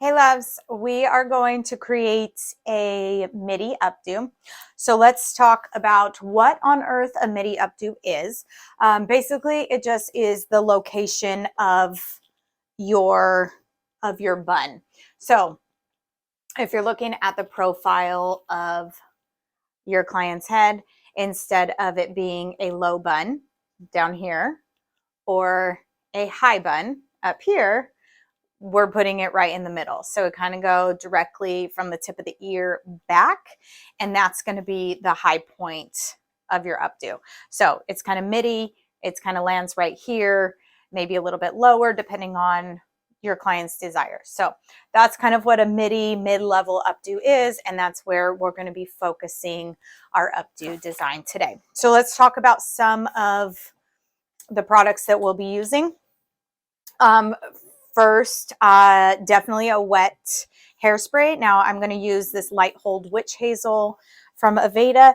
Hey loves, we are going to create a MIDI updo. So let's talk about what on earth a MIDI updo is. Basically, it just is the location of your bun. So if you're looking at the profile of your client's head, instead of it being a low bun down here or a high bun up here, we're putting it right in the middle. So it kind of go directly from the tip of the ear back, and that's going to be the high point of your updo. So it's kind of MIDI, it's kind of lands right here, maybe a little bit lower depending on your client's desire. So that's kind of what a MIDI mid-level updo is, and that's where we're going to be focusing our updo design today. So let's talk about some of the products that we'll be using. First, definitely a wet hairspray. Now I'm going to use this Light Hold Witch Hazel from Aveda.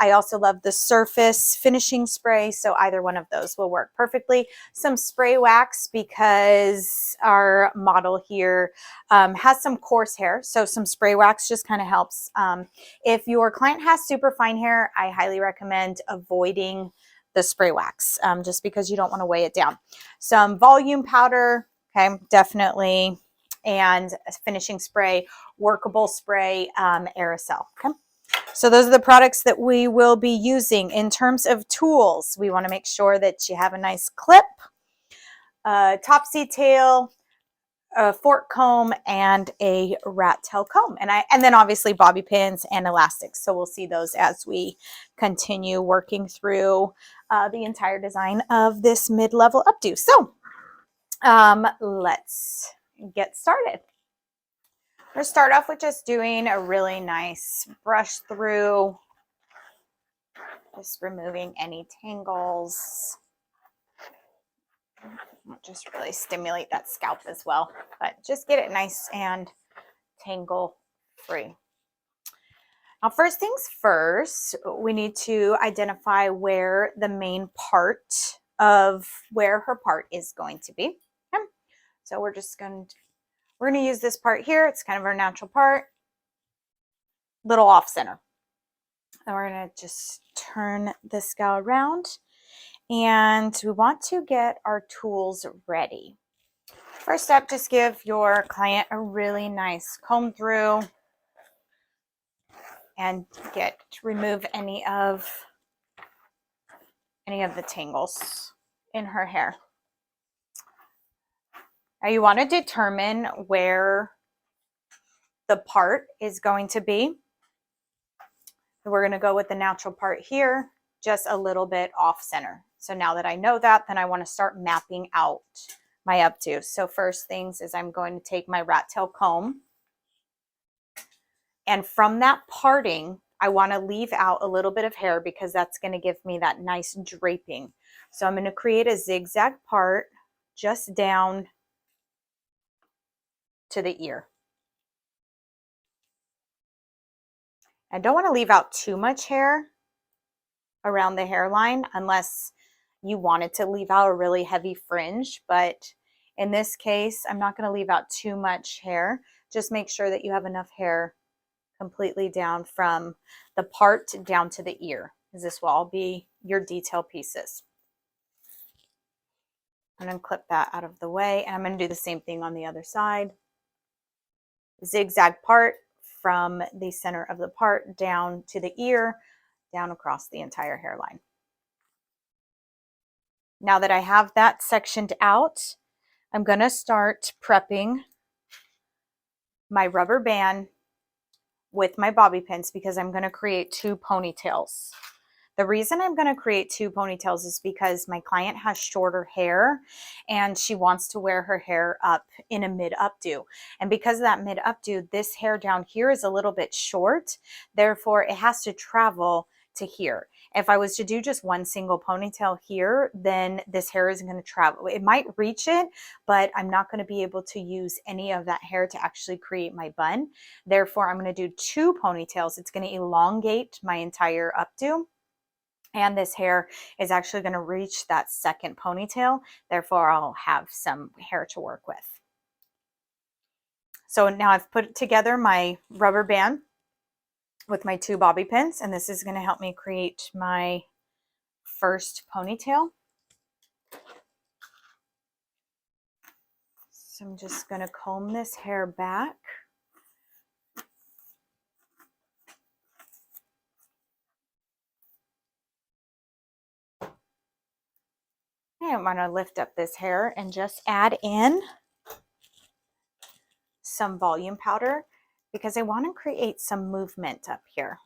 I also love the Surface finishing spray, so either one of those will work perfectly. Some spray wax because our model here has some coarse hair, so some spray wax just kind of helps. If your client has super fine hair, I highly recommend avoiding the spray wax just because you don't want to weigh it down. Some volume powder. Okay, definitely. And a finishing spray, workable spray, aerosol. Okay. So those are the products that we will be using. In terms of tools, we want to make sure that you have a nice clip, Topsy Tail, a fork comb, and a rat tail comb. And then obviously bobby pins and elastics. So we'll see those as we continue working through the entire design of this mid-level updo. So let's get started. We're going to start off with just doing a really nice brush through, just removing any tangles. Just really stimulate that scalp as well, but just get it nice and tangle free. Now, first things first, we need to identify where the main part of where her part is going to be. Okay. So we're going to use this part here. It's kind of our natural part, little off center. And we're going to just turn this guy around, and we want to get our tools ready. First step, just give your client a really nice comb through and remove any of the tangles in her hair. Now you want to determine where the part is going to be. We're going to go with the natural part here, just a little bit off center. So now that I know that, then I want to start mapping out my updo. So first things is I'm going to take my rat tail comb, and from that parting, I want to leave out a little bit of hair because that's going to give me that nice draping. So I'm going to create a zigzag part just down to the ear. I don't want to leave out too much hair around the hairline unless you wanted to leave out a really heavy fringe, but in this case, I'm not going to leave out too much hair. Just make sure that you have enough hair completely down from the part down to the ear, because this will all be your detail pieces. I'm going to clip that out of the way, and I'm going to do the same thing on the other side. Zigzag part from the center of the part down to the ear, down across the entire hairline. Now that I have that sectioned out, I'm going to start prepping my rubber band with my bobby pins because I'm going to create 2 ponytails. The reason I'm going to create 2 ponytails is because my client has shorter hair and she wants to wear her hair up in a mid updo. And because of that mid updo, this hair down here is a little bit short. Therefore, it has to travel to here. If I was to do just one single ponytail here, then this hair isn't going to travel. It might reach it, but I'm not going to be able to use any of that hair to actually create my bun. Therefore, I'm going to do 2 ponytails. It's going to elongate my entire updo. And this hair is actually going to reach that second ponytail. Therefore, I'll have some hair to work with. So now I've put together my rubber band with my 2 bobby pins, and this is going to help me create my first ponytail. So I'm just going to comb this hair back. I'm going to lift up this hair and just add in some volume powder because I want to create some movement up here.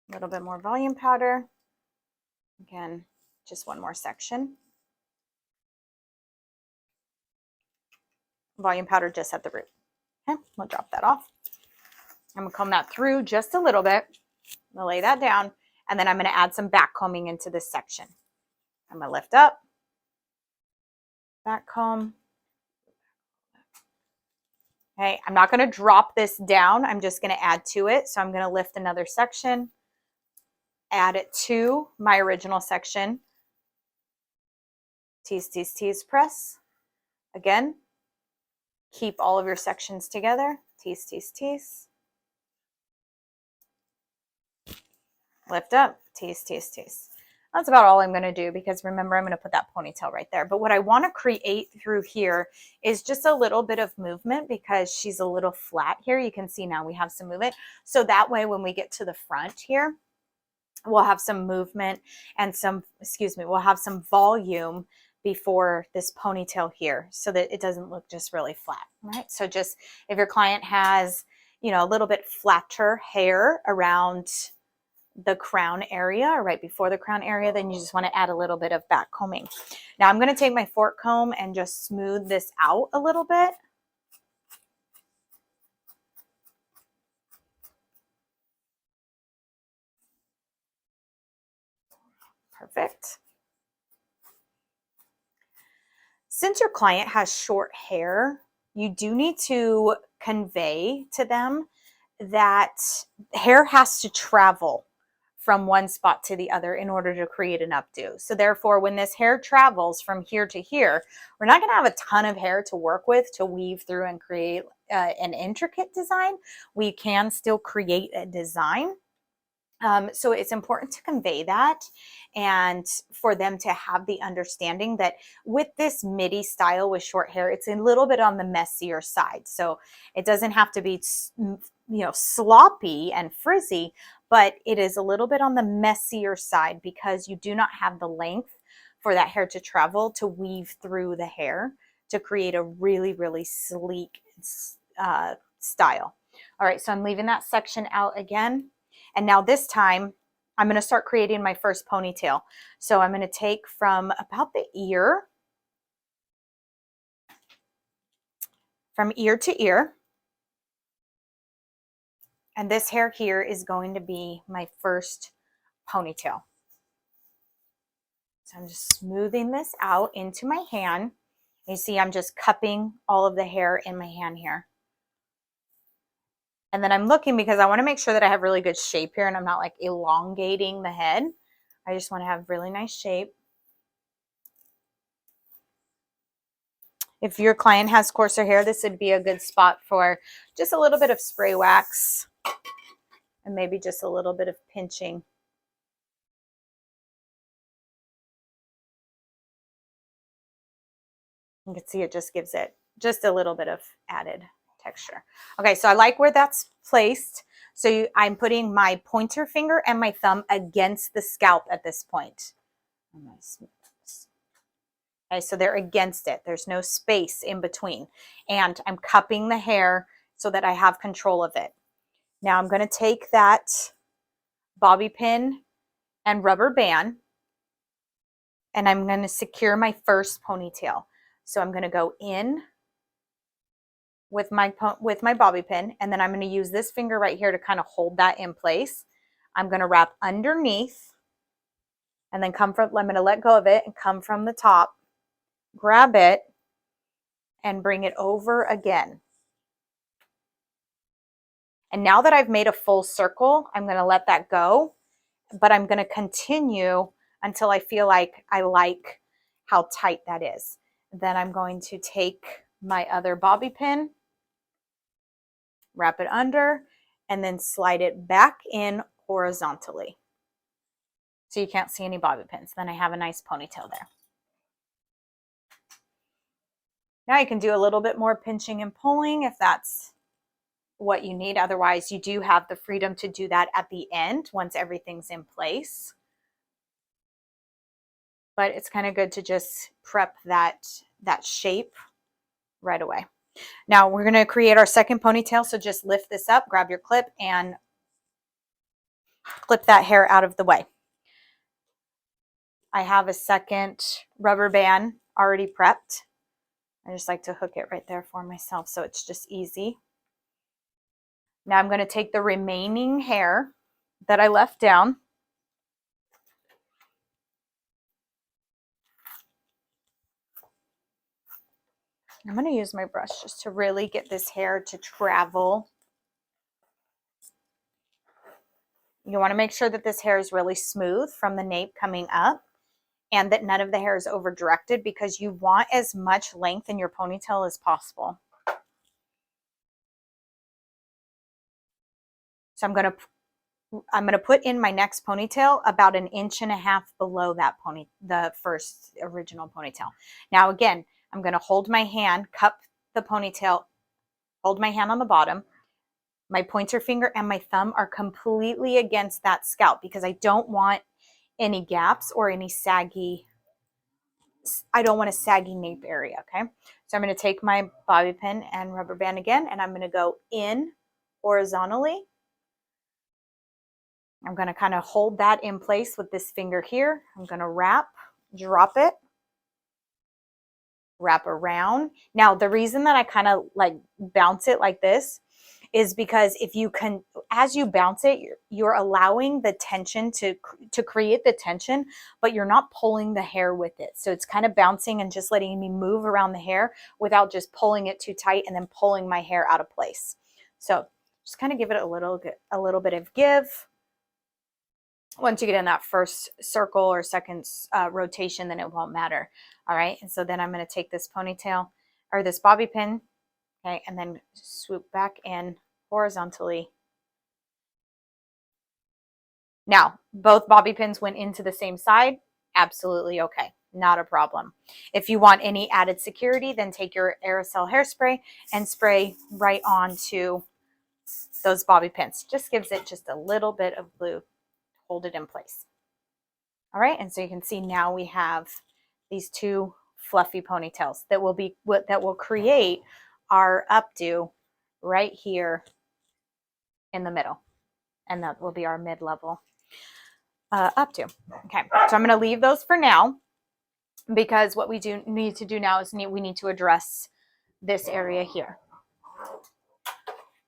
A little bit more volume powder. Again, just one more section. Volume powder just at the root. Okay, we'll drop that off. I'm going to comb that through just a little bit. I'm going to lay that down, and then I'm going to add some back combing into this section. I'm going to lift up, back comb. Okay, I'm not going to drop this down. I'm just going to add to it. So I'm going to lift another section, add it to my original section. Tease, tease, tease, press. Again, keep all of your sections together. Tease, tease, tease. Lift up, tease, tease, tease. That's about all I'm going to do because remember, I'm going to put that ponytail right there. But what I want to create through here is just a little bit of movement because she's a little flat here. You can see now we have some movement. So that way when we get to the front here, we'll have some movement and we'll have some volume before this ponytail here so that it doesn't look just really flat, right? So just if your client has, a little bit flatter hair around the crown area or right before the crown area, then you just want to add a little bit of back combing. Now I'm going to take my fork comb and just smooth this out a little bit. Perfect. Since your client has short hair, you do need to convey to them that hair has to travel from one spot to the other in order to create an updo. So therefore, when this hair travels from here to here, we're not going to have a ton of hair to work with to weave through and create an intricate design. We can still create a design. So it's important to convey that and for them to have the understanding that with this MIDI style with short hair, it's a little bit on the messier side. So it doesn't have to be, sloppy and frizzy, but it is a little bit on the messier side because you do not have the length for that hair to travel to weave through the hair to create a really, really sleek style. All right, so I'm leaving that section out again. And now this time, I'm going to start creating my first ponytail. So I'm going to take from about the ear, from ear to ear. And this hair here is going to be my first ponytail. So I'm just smoothing this out into my hand. You see, I'm just cupping all of the hair in my hand here. And then I'm looking because I want to make sure that I have really good shape here and I'm not like elongating the head. I just want to have really nice shape. If your client has coarser hair, this would be a good spot for just a little bit of spray wax and maybe just a little bit of pinching. You can see it just gives it just a little bit of added texture. Okay, so I like where that's placed. So I'm putting my pointer finger and my thumb against the scalp at this point. Okay, so they're against it. There's no space in between. And I'm cupping the hair so that I have control of it. Now I'm going to take that bobby pin and rubber band and I'm going to secure my first ponytail. So I'm going to go in with my bobby pin, and then I'm going to use this finger right here to kind of hold that in place. I'm going to wrap underneath and then I'm going to let go of it and come from the top, grab it and bring it over again. And now that I've made a full circle, I'm going to let that go. but I'm going to continue until I feel like I like how tight that is. Then I'm going to take my other bobby pin, wrap it under, and then slide it back in horizontally. So you can't see any bobby pins. Then I have a nice ponytail there. Now you can do a little bit more pinching and pulling if that's what you need. Otherwise, you do have the freedom to do that at the end once everything's in place. But it's kind of good to just prep that shape right away. Now we're going to create our second ponytail. So just lift this up, grab your clip, and clip that hair out of the way. I have a second rubber band already prepped. I just like to hook it right there for myself so it's just easy. Now I'm going to take the remaining hair that I left down. I'm going to use my brush just to really get this hair to travel. You want to make sure that this hair is really smooth from the nape coming up and that none of the hair is over directed, because you want as much length in your ponytail as possible. So I'm going to put in my next ponytail about 1.5 inches below that the first original ponytail. Now again, I'm going to hold my hand, cup the ponytail, hold my hand on the bottom. My pointer finger and my thumb are completely against that scalp because I don't want any gaps or any saggy, I don't want a saggy nape area, okay? So I'm going to take my bobby pin and rubber band again, and I'm going to go in horizontally. I'm going to kind of hold that in place with this finger here. I'm going to wrap, drop it, wrap around. Now, the reason that I kind of like bounce it like this is because if you can, as you bounce it, you're allowing the tension to create the tension, but you're not pulling the hair with it. So it's kind of bouncing and just letting me move around the hair without just pulling it too tight and then pulling my hair out of place. So just kind of give it a little bit of give. Once you get in that first circle or second rotation, then it won't matter. All right. And so then I'm going to take this ponytail or this bobby pin, okay, and then swoop back in horizontally. Now, both bobby pins went into the same side. Absolutely okay. Not a problem. If you want any added security, then take your aerosol hairspray and spray right onto those bobby pins. Just gives it just a little bit of glue. Hold it in place. All right, and so you can see now we have these two fluffy ponytails that will create our updo right here in the middle, and that will be our mid-level updo. Okay, so I'm going to leave those for now because what we do need to do now is we need to address this area here.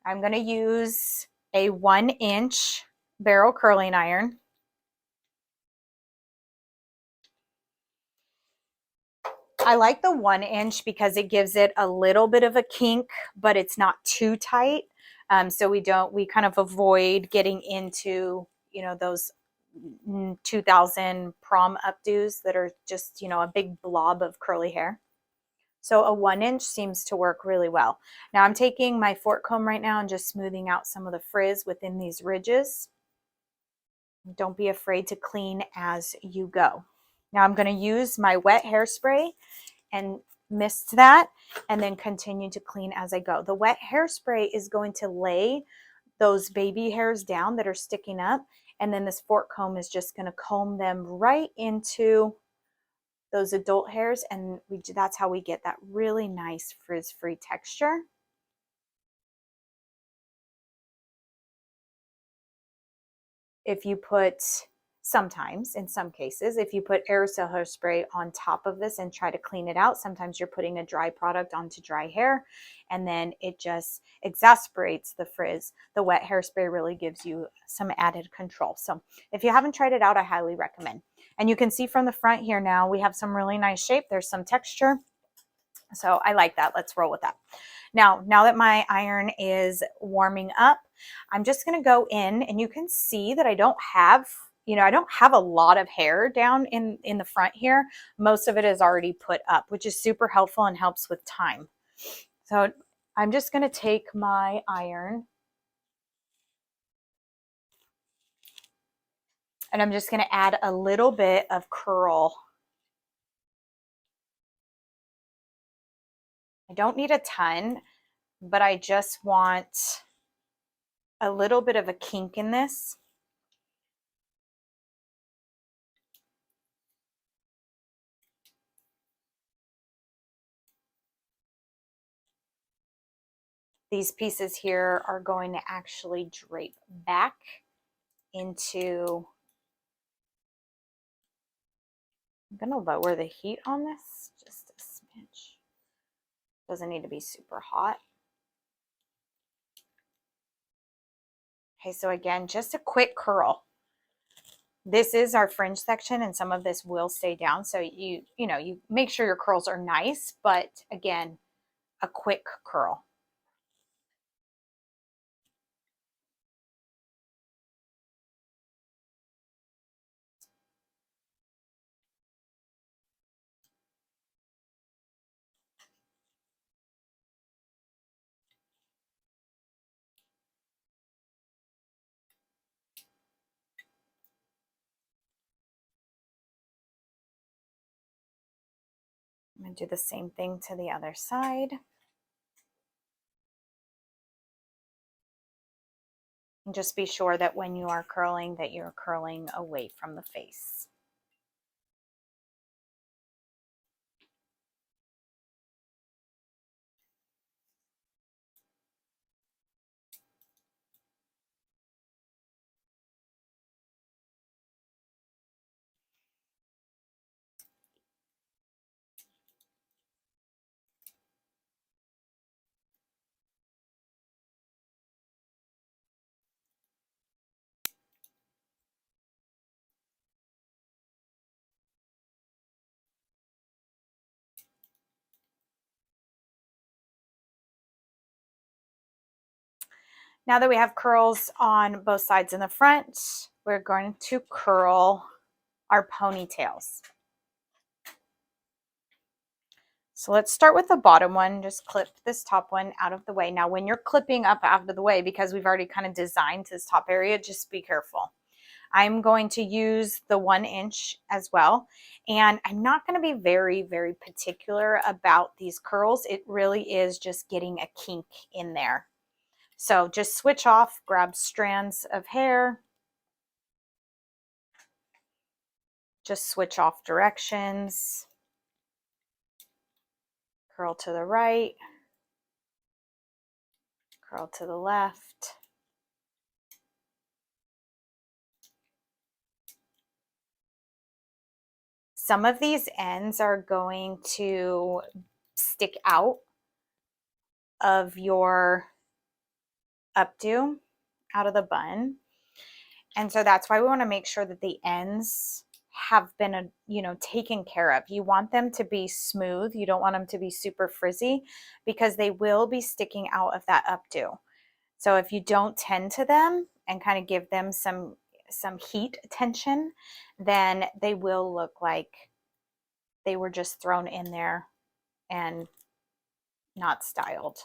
I'm going to use a 1-inch barrel curling iron. I like the 1-inch because it gives it a little bit of a kink, but it's not too tight. So we kind of avoid getting into, those 2000 prom updos that are just, a big blob of curly hair. So a 1-inch seems to work really well. Now I'm taking my fork comb right now and just smoothing out some of the frizz within these ridges. Don't be afraid to clean as you go. Now I'm going to use my wet hairspray and mist that and then continue to clean as I go. The wet hairspray is going to lay those baby hairs down that are sticking up, and then this fork comb is just going to comb them right into those adult hairs, and that's how we get that really nice frizz-free texture. If you put, sometimes, in some cases, if you put aerosol hairspray on top of this and try to clean it out, sometimes you're putting a dry product onto dry hair, and then it just exacerbates the frizz. The wet hairspray really gives you some added control. So if you haven't tried it out, I highly recommend. And you can see from the front here now, we have some really nice shape. There's some texture. So I like that. Let's roll with that. Now that my iron is warming up, I'm just going to go in, and you can see that I don't have you know, I don't have a lot of hair down in the front here. Most of it is already put up, which is super helpful and helps with time. So I'm just going to take my iron and I'm just going to add a little bit of curl. I don't need a ton, but I just want a little bit of a kink in this. These pieces here are going to actually drape back into, I'm going to lower the heat on this just a smidge. Doesn't need to be super hot. Okay, so again, just a quick curl. This is our fringe section and some of this will stay down. So you know, you make sure your curls are nice, but again, a quick curl. I'm going to do the same thing to the other side. And just be sure that when you are curling, that you're curling away from the face. Now that we have curls on both sides in the front, we're going to curl our ponytails. So let's start with the bottom one. Just clip this top one out of the way. Now, when you're clipping up out of the way, because we've already kind of designed this top area, just be careful. I'm going to use the 1 inch as well. And I'm not going to be very, very particular about these curls. It really is just getting a kink in there. So just switch off, grab strands of hair, just switch off directions, curl to the right, curl to the left. Some of these ends are going to stick out of your updo, out of the bun. And so that's why we want to make sure that the ends have been, you know, taken care of. You want them to be smooth. You don't want them to be super frizzy because they will be sticking out of that updo. So if you don't tend to them and kind of give them some heat attention, then they will look like they were just thrown in there and not styled.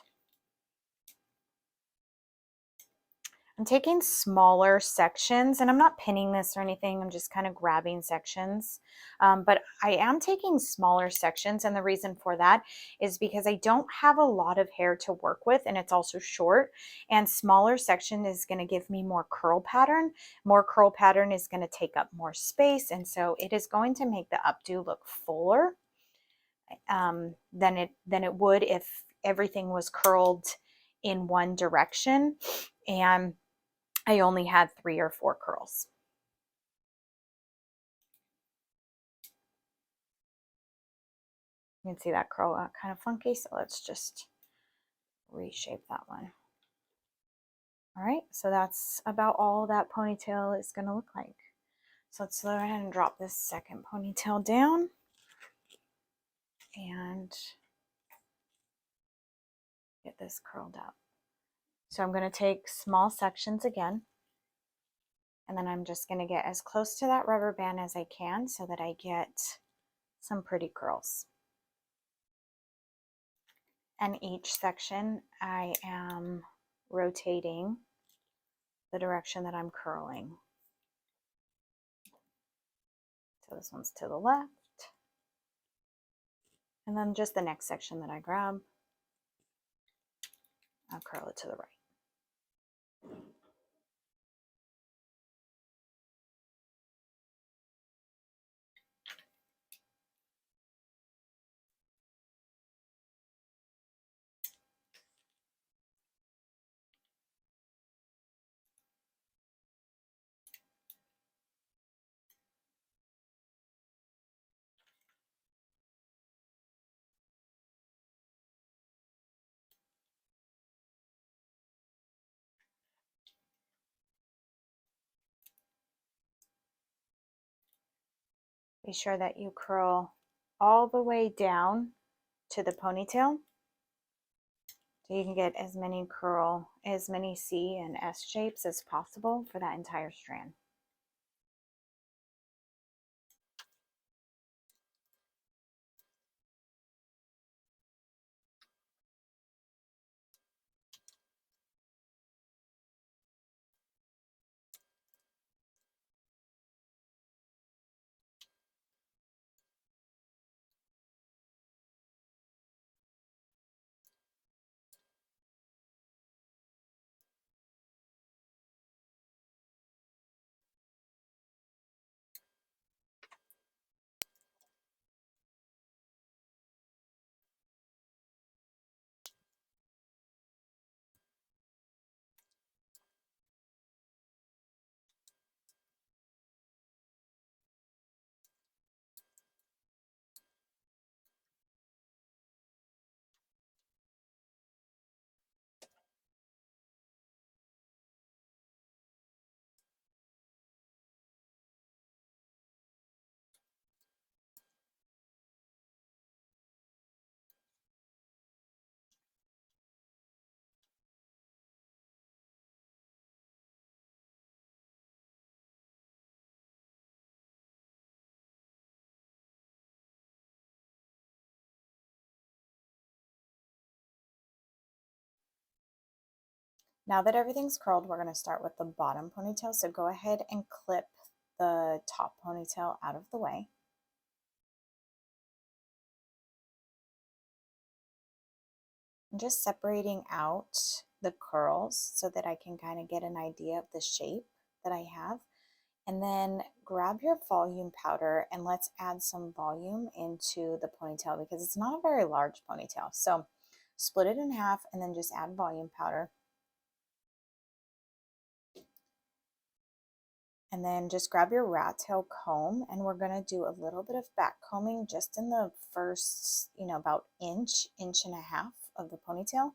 I'm taking smaller sections and I'm not pinning this or anything. I'm just kind of grabbing sections. But I am taking smaller sections. And the reason for that is because I don't have a lot of hair to work with and it's also short. And smaller section is going to give me more curl pattern. More curl pattern is going to take up more space. And so it is going to make the updo look fuller than it would if everything was curled in one direction. And I only had 3 or 4 curls. You can see that curl got kind of funky, so let's just reshape that one. All right, so that's about all that ponytail is going to look like. So let's go ahead and drop this second ponytail down and get this curled up. So I'm going to take small sections again, And then I'm just going to get as close to that rubber band as I can so that I get some pretty curls. And each section I am rotating the direction that I'm curling. So this one's to the left. And then just the next section that I grab, I'll curl it to the right. Be sure that you curl all the way down to the ponytail so you can get as many C and S shapes as possible for that entire strand. Now that everything's curled, we're going to start with the bottom ponytail. So go ahead and clip the top ponytail out of the way. I'm just separating out the curls so that I can kind of get an idea of the shape that I have. And then grab your volume powder and let's add some volume into the ponytail because it's not a very large ponytail. So split it in half and then just add volume powder. And then just grab your rat tail comb and we're going to do a little bit of back combing just in the first, about inch and a half of the ponytail.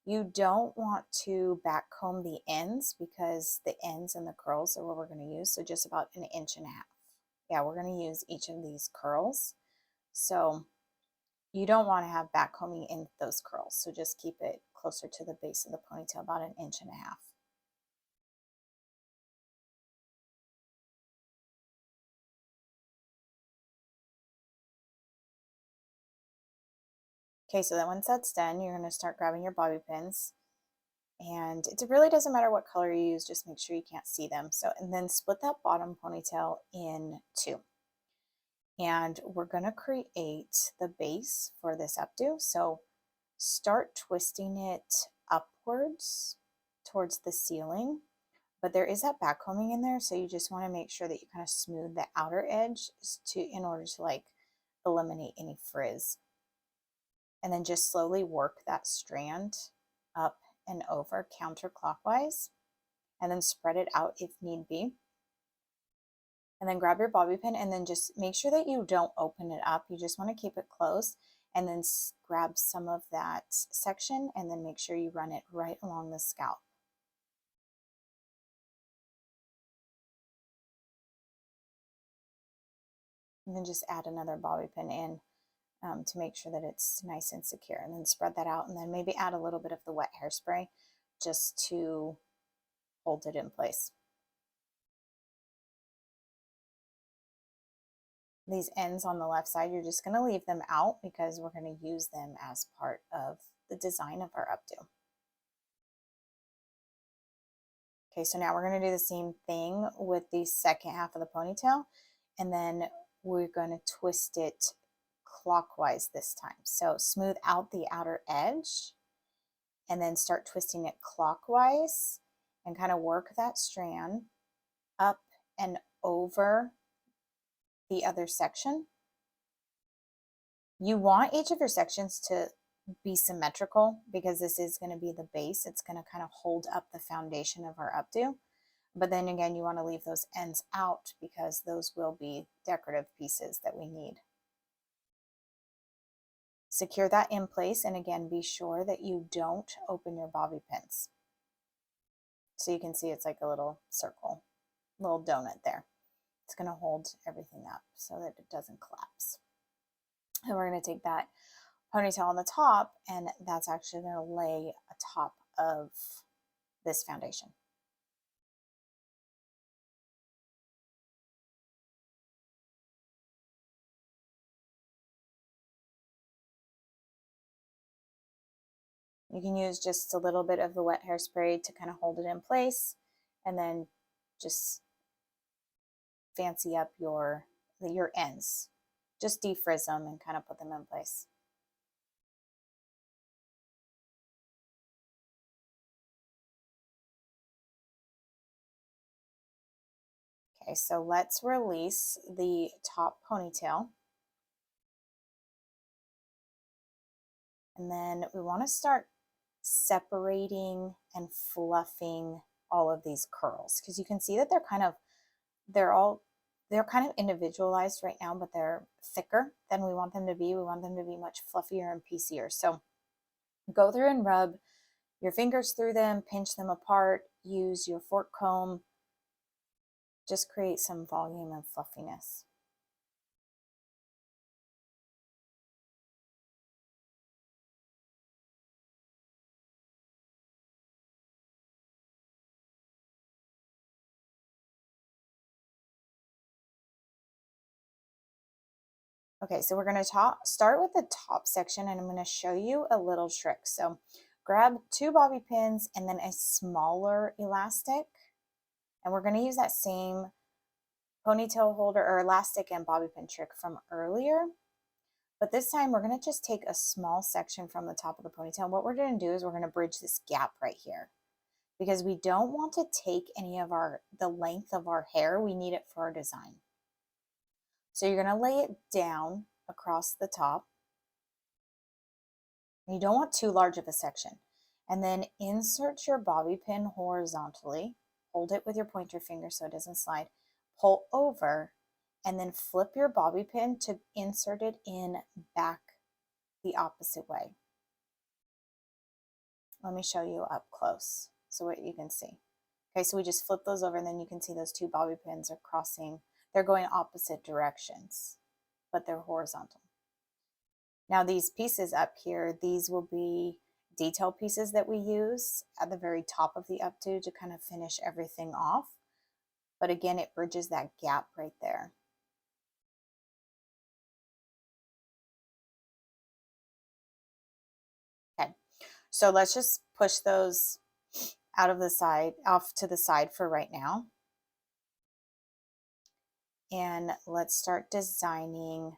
You don't want to back comb the ends because the ends and the curls are what we're going to use. So just about an inch and a half. Yeah, we're going to use each of these curls. So you don't want to have back combing in those curls. So just keep it closer to the base of the ponytail, about an inch and a half. Okay, so then once that's done, you're going to start grabbing your bobby pins. And it really doesn't matter what color you use, just make sure you can't see them. So, and then split that bottom ponytail in two. And we're going to create the base for this updo. So start twisting it upwards towards the ceiling, but there is that back combing in there. So you just want to make sure that you kind of smooth the outer edge in order to like eliminate any frizz. And then just slowly work that strand up and over counterclockwise and then spread it out if need be. And then grab your bobby pin and then just make sure that you don't open it up. You just want to keep it closed and then grab some of that section and then make sure you run it right along the scalp. And then just add another bobby pin in to make sure that it's nice and secure, and then spread that out and then maybe add a little bit of the wet hairspray just to hold it in place. These ends on the left side, you're just going to leave them out because we're going to use them as part of the design of our updo. Okay, so now we're going to do the same thing with the second half of the ponytail, and then we're going to twist it clockwise this time. So smooth out the outer edge and then start twisting it clockwise and kind of work that strand up and over the other section. You want each of your sections to be symmetrical because this is going to be the base. It's going to kind of hold up the foundation of our updo. But then again, you want to leave those ends out because those will be decorative pieces that we need. Secure that in place, and again, be sure that you don't open your bobby pins. So you can see it's like a little circle, little donut there. It's going to hold everything up so that it doesn't collapse. And we're going to take that ponytail on the top, and that's actually going to lay atop of this foundation. You can use just a little bit of the wet hairspray to kind of hold it in place, and then just fancy up your ends. Just defrizz them and kind of put them in place. Okay, so let's release the top ponytail. And then we want to start separating and fluffing all of these curls, because you can see that they're kind of individualized right now, but they're thicker than we want them to be. We want them to be much fluffier and piecier. So go through and rub your fingers through them, pinch them apart, use your fork comb, just create some volume and fluffiness. Okay, so we're going to start with the top section, and I'm going to show you a little trick. So grab 2 bobby pins and then a smaller elastic, and we're going to use that same ponytail holder or elastic and bobby pin trick from earlier. But this time we're going to just take a small section from the top of the ponytail. What we're going to do is we're going to bridge this gap right here, because we don't want to take any of the length of our hair. We need it for our design. So you're going to lay it down across the top. You don't want too large of a section. And then insert your bobby pin horizontally. Hold it with your pointer finger so it doesn't slide. Pull over, and then flip your bobby pin to insert it in back the opposite way. Let me show you up close so what you can see. Okay, so we just flip those over, and then you can see those 2 bobby pins are crossing. They're going opposite directions, but they're horizontal. Now these pieces up here, these will be detail pieces that we use at the very top of the updo to kind of finish everything off. But again, it bridges that gap right there. Okay, so let's just push those off to the side for right now. And let's start designing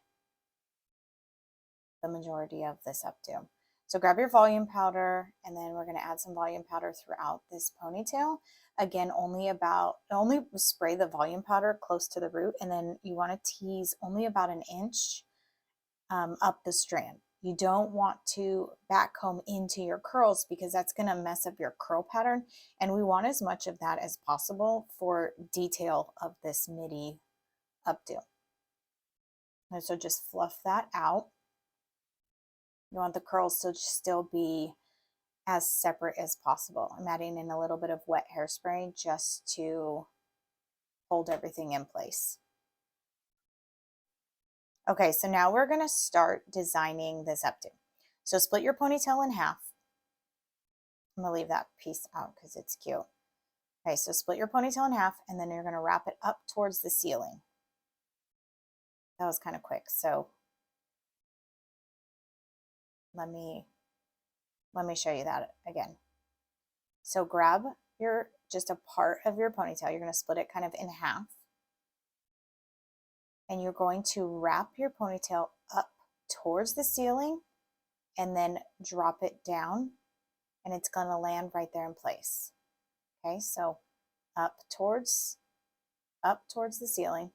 the majority of this updo. So grab your volume powder, and then we're going to add some volume powder throughout this ponytail. Again, only spray the volume powder close to the root, and then you want to tease only about an inch up the strand. You don't want to back comb into your curls because that's going to mess up your curl pattern, and we want as much of that as possible for detail of this MIDI updo. And so just fluff that out. You want the curls to still be as separate as possible. I'm adding in a little bit of wet hairspray just to hold everything in place. Okay, so now we're going to start designing this updo. So split your ponytail in half. I'm going to leave that piece out because it's cute. Okay, so split your ponytail in half, and then you're going to wrap it up towards the ceiling. That was kind of quick. So let me show you that again. So grab just a part of your ponytail. You're going to split it kind of in half. And you're going to wrap your ponytail up towards the ceiling and then drop it down, and it's going to land right there in place. Okay, so up towards the ceiling,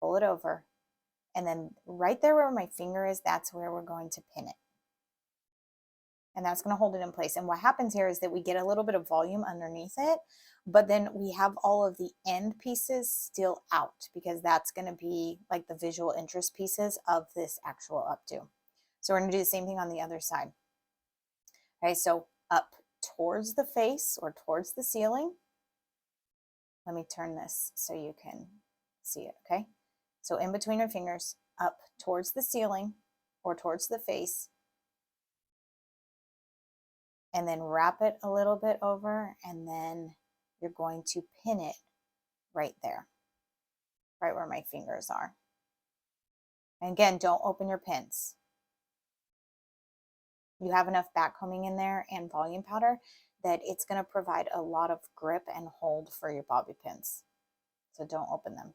pull it over, and then right there where my finger is, that's where we're going to pin it. And that's going to hold it in place. And what happens here is that we get a little bit of volume underneath it, but then we have all of the end pieces still out, because that's going to be like the visual interest pieces of this actual updo. So we're going to do the same thing on the other side. Okay, so up towards the face or towards the ceiling. Let me turn this so you can see it, okay? So in between your fingers, up towards the ceiling or towards the face, and then wrap it a little bit over, and then you're going to pin it right there, right where my fingers are. And again, don't open your pins. You have enough backcombing in there and volume powder that it's going to provide a lot of grip and hold for your bobby pins. So don't open them.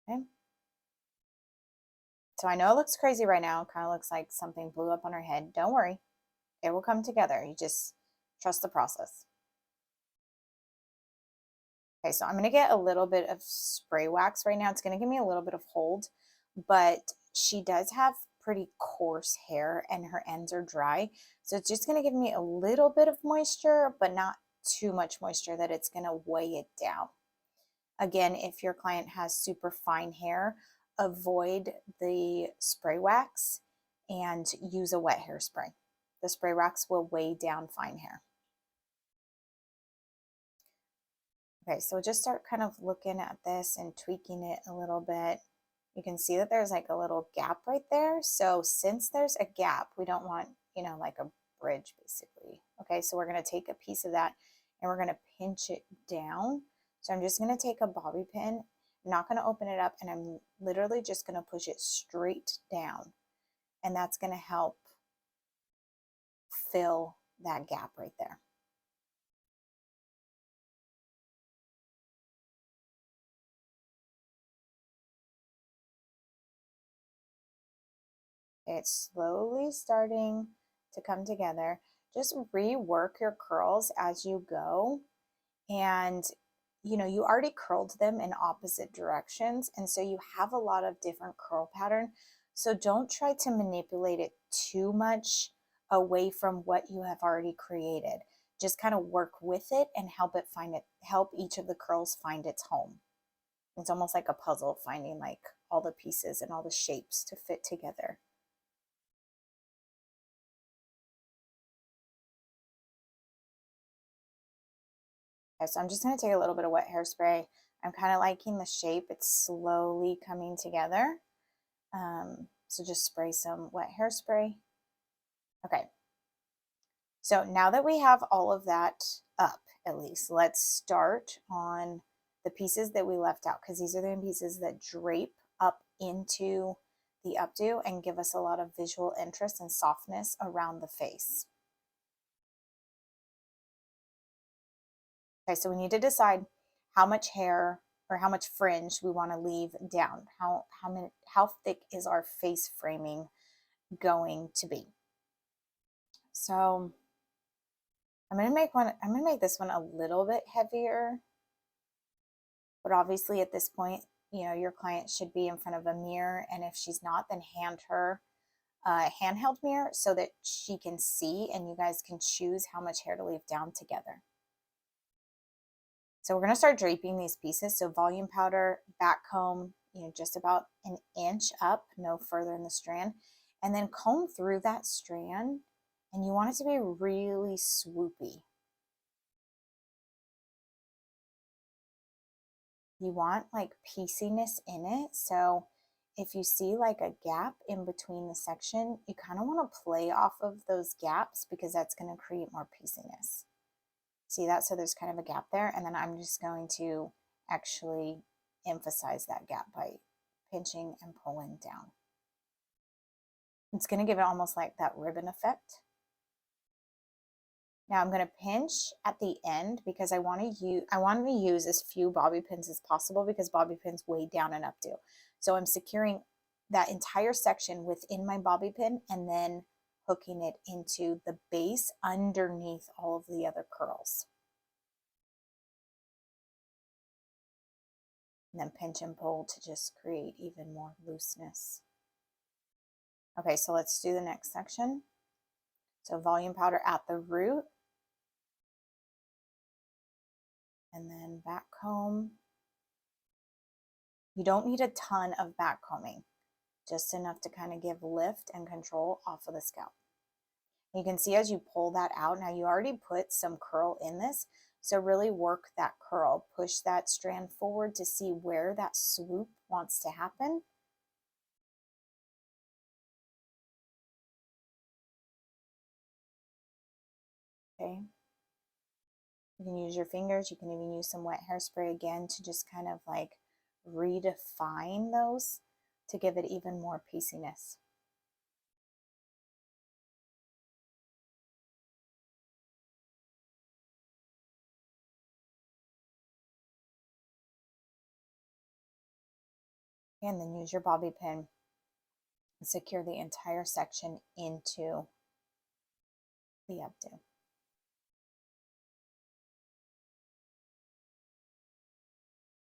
Okay. So I know it looks crazy right now. It kind of looks like something blew up on her head. Don't worry. It will come together. You just trust the process. Okay, so I'm going to get a little bit of spray wax right now. It's going to give me a little bit of hold, but she does have pretty coarse hair and her ends are dry. So it's just going to give me a little bit of moisture, but not too much moisture that it's going to weigh it down. Again, if your client has super fine hair, avoid the spray wax and use a wet hairspray. The spray wax will weigh down fine hair. Okay, so just start kind of looking at this and tweaking it a little bit. You can see that there's like a little gap right there. So since there's a gap, we don't want, like a bridge basically. Okay, so we're going to take a piece of that and we're going to pinch it down. So I'm just going to take a bobby pin, I'm not going to open it up, and I'm literally just going to push it straight down. And that's going to help fill that gap right there. It's slowly starting to come together. Just rework your curls as you go. And, you already curled them in opposite directions. And so you have a lot of different curl pattern. So don't try to manipulate it too much away from what you have already created. Just kind of work with it and help each of the curls find its home. It's almost like a puzzle, finding like all the pieces and all the shapes to fit together. Okay, so I'm just going to take a little bit of wet hairspray. I'm kind of liking the shape. It's slowly coming together. So just spray some wet hairspray. Okay. So now that we have all of that up, at least, let's start on the pieces that we left out, because these are the pieces that drape up into the updo and give us a lot of visual interest and softness around the face. Okay, so we need to decide how much hair or how much fringe we want to leave down. How thick is our face framing going to be? So I'm going to make this one a little bit heavier. But obviously at this point, your client should be in front of a mirror, and if she's not, then hand her a handheld mirror so that she can see and you guys can choose how much hair to leave down together. So we're going to start draping these pieces. So volume powder, back comb, just about an inch up, no further in the strand, and then comb through that strand, and you want it to be really swoopy. You want like pieciness in it. So if you see like a gap in between the section, you kind of want to play off of those gaps, because that's going to create more pieciness. See that? So there's kind of a gap there, and then I'm just going to actually emphasize that gap by pinching and pulling down. It's going to give it almost like that ribbon effect. Now I'm going to pinch at the end because I want to use as few bobby pins as possible because bobby pins weigh down an updo. So I'm securing that entire section within my bobby pin and then hooking it into the base underneath all of the other curls. And then pinch and pull to just create even more looseness. Okay, so let's do the next section. So volume powder at the root. And then back comb. You don't need a ton of back combing, just enough to kind of give lift and control off of the scalp. You can see as you pull that out, now you already put some curl in this, so really work that curl. Push that strand forward to see where that swoop wants to happen. Okay. You can use your fingers. You can even use some wet hairspray again to just kind of like redefine those to give it even more pieciness. And then use your bobby pin and secure the entire section into the updo.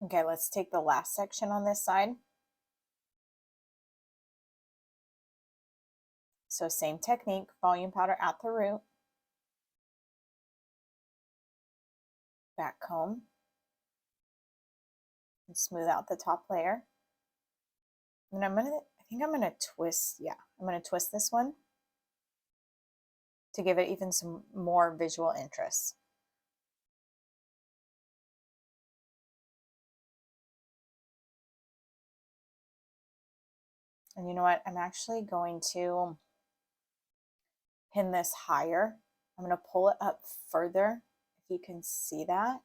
Okay, let's take the last section on this side. So same technique, volume powder at the root, back comb, and smooth out the top layer. And I think I'm gonna twist, I'm gonna twist this one to give it even some more visual interest. And you know what? I'm actually going to pin this higher. I'm going to pull it up further, if you can see that,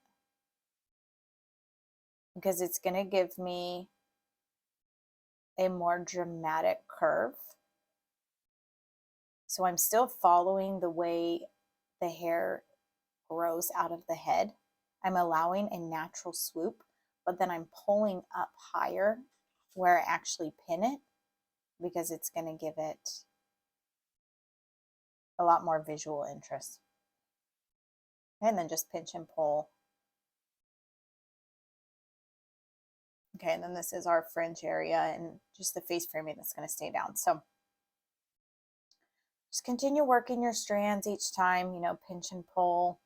because it's going to give me a more dramatic curve. So I'm still following the way the hair grows out of the head. I'm allowing a natural swoop, but then I'm pulling up higher where I actually pin it, because it's going to give it a lot more visual interest. And then just pinch and pull. Okay, and then this is our fringe area and just the face framing that's going to stay down. So just continue working your strands each time, pinch and pull.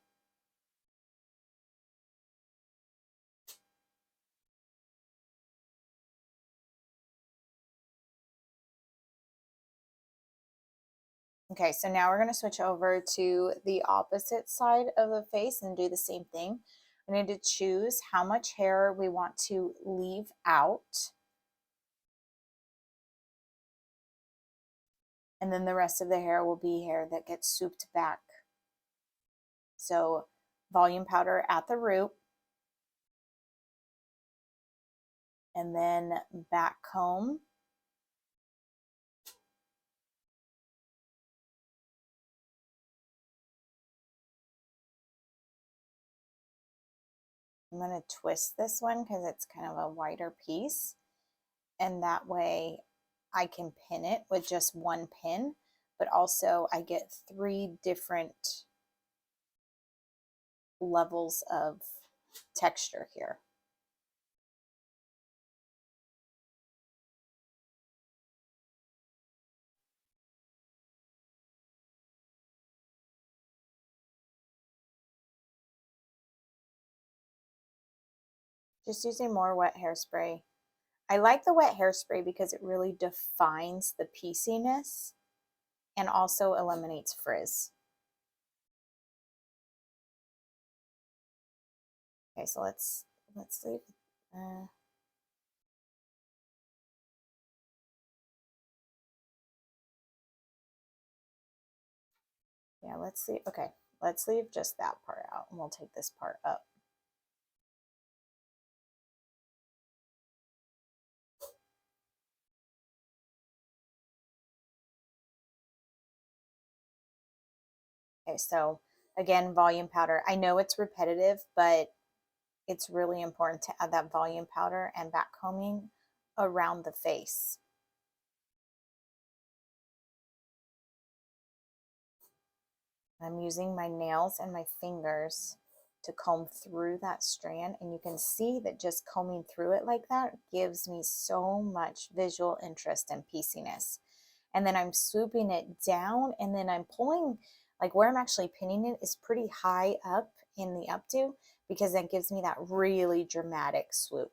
Okay, so now we're going to switch over to the opposite side of the face and do the same thing. We need to choose how much hair we want to leave out. And then the rest of the hair will be hair that gets swooped back. So volume powder at the root. And then back comb. I'm going to twist this one because it's kind of a wider piece. And that way I can pin it with just one pin, but also I get 3 different levels of texture here. Just using more wet hairspray. I like the wet hairspray because it really defines the pieciness and also eliminates frizz. Okay, so let's leave. Yeah, let's see. Okay, let's leave just that part out and we'll take this part up. Okay, so again, volume powder. I know it's repetitive, but it's really important to add that volume powder and back combing around the face. I'm using my nails and my fingers to comb through that strand, and you can see that just combing through it like that gives me so much visual interest and pieciness. And then I'm swooping it down, and then I'm pulling, like where I'm actually pinning it is pretty high up in the updo, because that gives me that really dramatic swoop.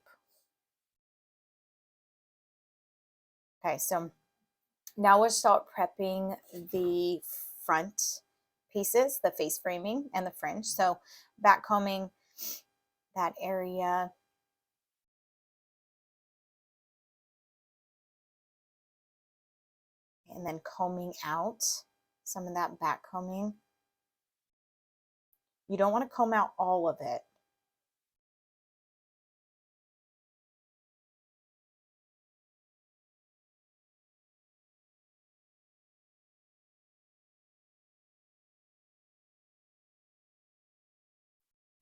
Okay, so now we'll start prepping the front pieces, the face framing and the fringe. So back combing that area. And then combing out some of that back combing. You don't want to comb out all of it.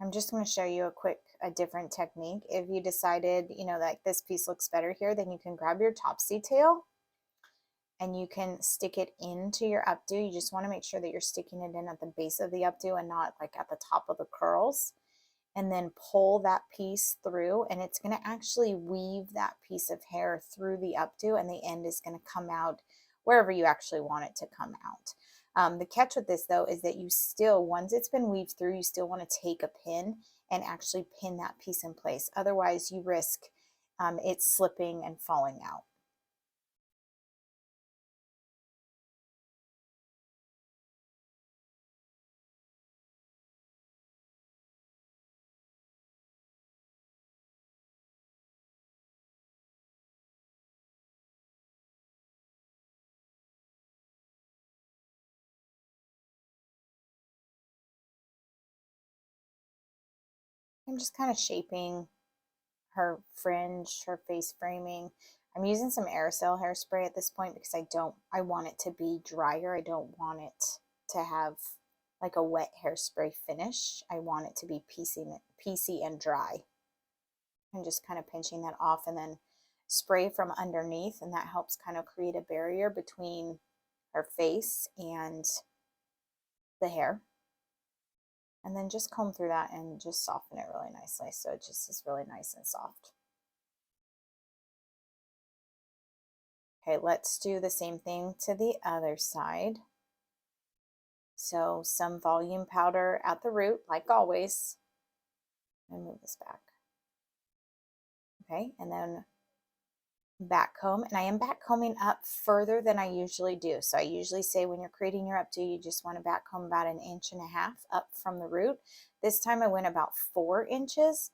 I'm just going to show you a different technique. If you decided, you know, like this piece looks better here, then you can grab your Topsy Tail and you can stick it into your updo. You just want to make sure that you're sticking it in at the base of the updo and not like at the top of the curls. And then pull that piece through, and it's going to actually weave that piece of hair through the updo, and the end is going to come out wherever you actually want it to come out. The catch with this though is that you still, once it's been weaved through, you still want to take a pin and actually pin that piece in place. Otherwise you risk it slipping and falling out. I'm just kind of shaping her fringe, her face framing. I'm using some aerosol hairspray at this point because I want it to be drier. I don't want it to have like a wet hairspray finish. I want it to be piecey and dry. I'm just kind of pinching that off and then spray from underneath, and that helps kind of create a barrier between her face and the hair. And then just comb through that and just soften it really nicely so it just is really nice and soft. Okay, let's do the same thing to the other side. So some volume powder at the root, like always. And move this back. Okay, and then back comb. And I am back combing up further than I usually do. So I usually say when you're creating your updo, you just want to back comb about 1.5 inches up from the root. This time I went about 4 inches.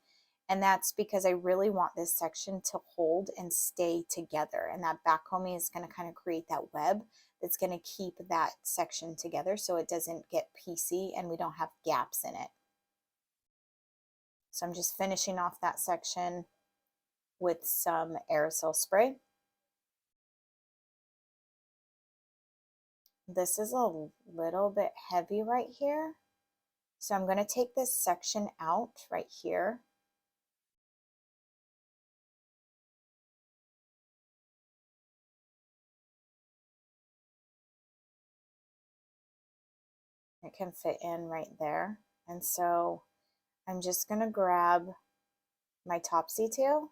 And that's because I really want this section to hold and stay together. And that back combing is going to kind of create that web that's going to keep that section together so it doesn't get piecey and we don't have gaps in it. So I'm just finishing off that section with some aerosol spray. This is a little bit heavy right here. So I'm going to take this section out right here. It can fit in right there. And so I'm just going to grab my Topsy Tail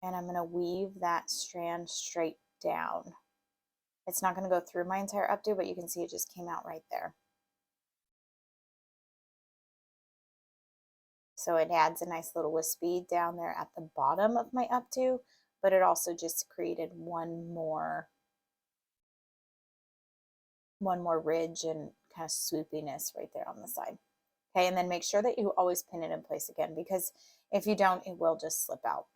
and I'm going to weave that strand straight down. It's not going to go through my entire updo, but you can see it just came out right there. So it adds a nice little wispy down there at the bottom of my updo, but it also just created one more ridge and kind of swoopiness right there on the side. Okay, and then make sure that you always pin it in place again, because if you don't, it will just slip out.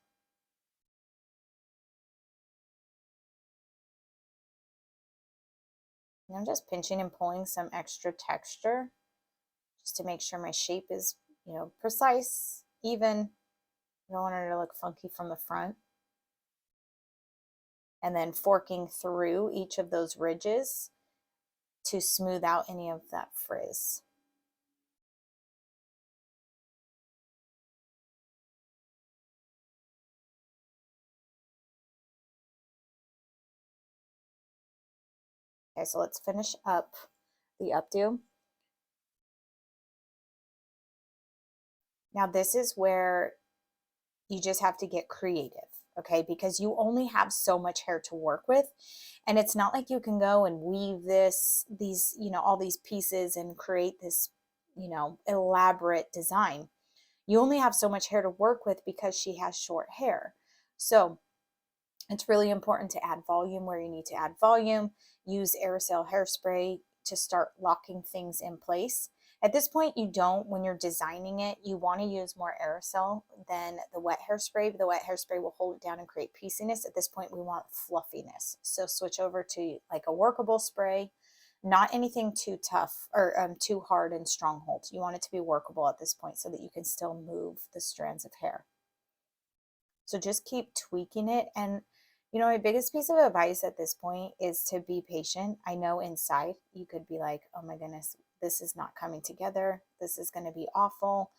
And I'm just pinching and pulling some extra texture just to make sure my shape is, you know, precise, even. I don't want her to look funky from the front. And then forking through each of those ridges to smooth out any of that frizz. Okay, so let's finish up the updo. Now this is where you just have to get creative, okay? Because you only have so much hair to work with. And it's not like you can go and weave these, all these pieces and create this, elaborate design. You only have so much hair to work with because she has short hair. So it's really important to add volume where you need to add volume. Use aerosol hairspray to start locking things in place. At this point, you don't, when you're designing it, you want to use more aerosol than the wet hairspray. The wet hairspray will hold it down and create pieciness. At this point, we want fluffiness. So switch over to like a workable spray, not anything too tough or too hard and stronghold. You want it to be workable at this point so that you can still move the strands of hair. So just keep tweaking it. And, my biggest piece of advice at this point is to be patient. I know inside you could be like, oh my goodness, this is not coming together. This is going to be awful.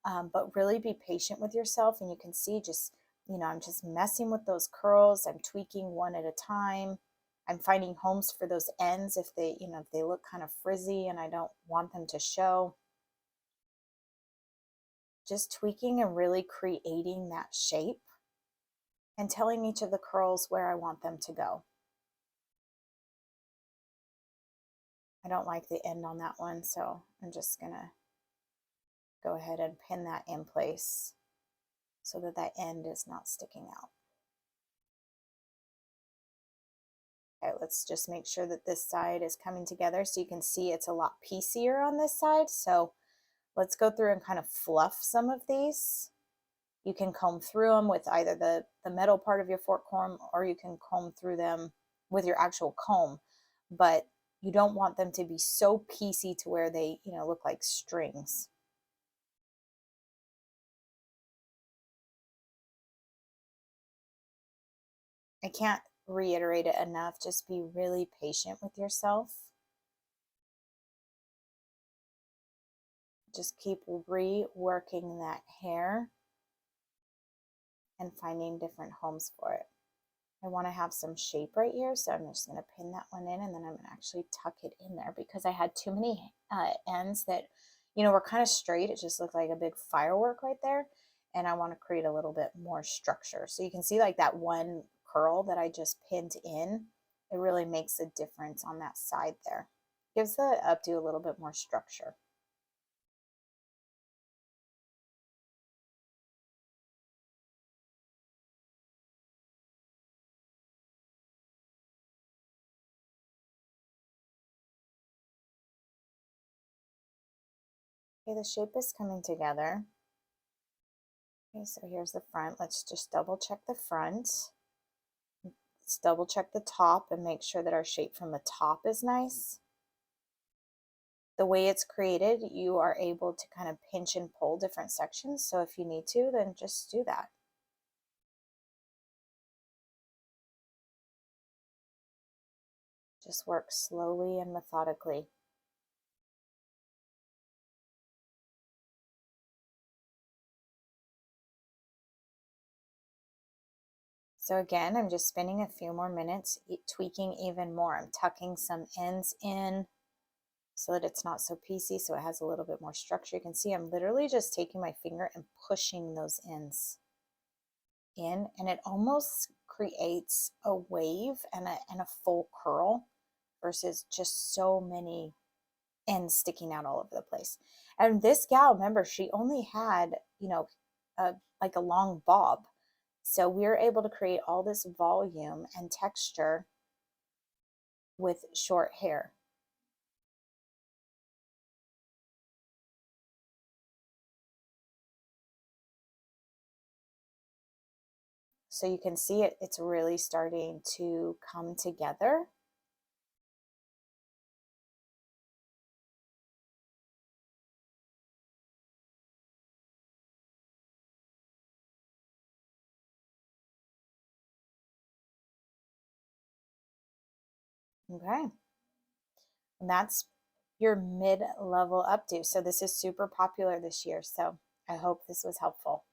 But really be patient with yourself. And you can see just, I'm just messing with those curls. I'm tweaking one at a time. I'm finding homes for those ends if they, if they look kind of frizzy and I don't want them to show. Just tweaking and really creating that shape and telling each of the curls where I want them to go. I don't like the end on that one, so I'm just gonna go ahead and pin that in place so that that end is not sticking out. Okay, let's just make sure that this side is coming together so you can see it's a lot piecier on this side. So let's go through and kind of fluff some of these. You can comb through them with either the metal part of your fork comb, or you can comb through them with your actual comb, but you don't want them to be so piecey to where they, look like strings. I can't reiterate it enough. Just be really patient with yourself. Just keep reworking that hair and finding different homes for it. I want to have some shape right here, so I'm just going to pin that one in, and then I'm going to actually tuck it in there because I had too many ends that, were kind of straight. It just looked like a big firework right there, and I want to create a little bit more structure. So you can see like that one curl that I just pinned in, it really makes a difference on that side there. Gives the updo a little bit more structure. Okay, the shape is coming together. Okay, so here's the front. Let's just double check the front. Let's double check the top and make sure that our shape from the top is nice. The way it's created, you are able to kind of pinch and pull different sections. So if you need to, then just do that. Just work slowly and methodically. So again, I'm just spending a few more minutes tweaking even more. I'm tucking some ends in so that it's not so piecey, so it has a little bit more structure. You can see I'm literally just taking my finger and pushing those ends in, and it almost creates a wave and a full curl versus just so many ends sticking out all over the place. And this gal, remember, she only had, like a long bob. So we're able to create all this volume and texture with short hair. So you can see it's really starting to come together. Okay. And that's your mid-level updo. So this is super popular this year. So I hope this was helpful.